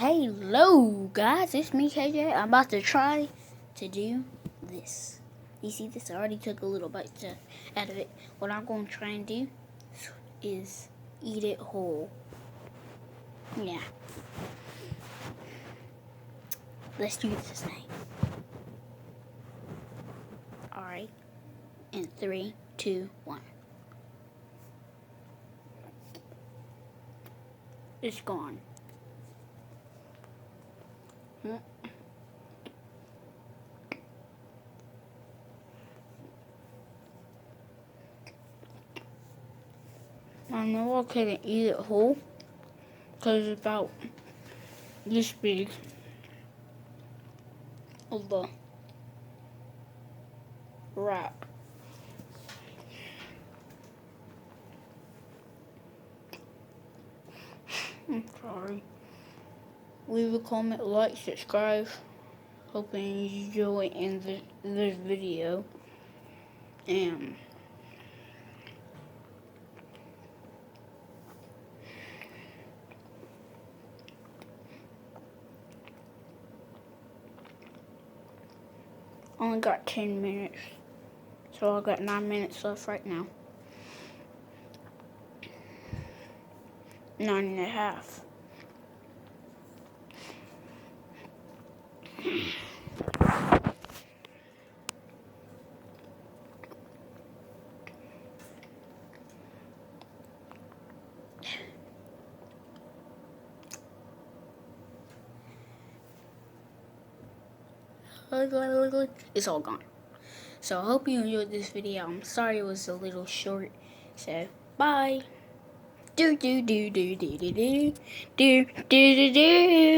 Hello guys, it's me KJ. I'm about to try to do this. You see this? I already took a little bite out of it. What I'm going to try and do is eat it whole. Yeah. Let's do this thing. Alright. In 3, 2, 1. It's gone. I know I couldn't eat it whole because it's about this big of the wrap. I'm sorry. Leave a comment, like, subscribe. Hoping you enjoy in this video. And only got 10 minutes. So I got 9 minutes left right now. 9.5. It's all gone. So I hope you enjoyed this video. I'm sorry it was a little short. So bye. Do do do do do do do do do do do.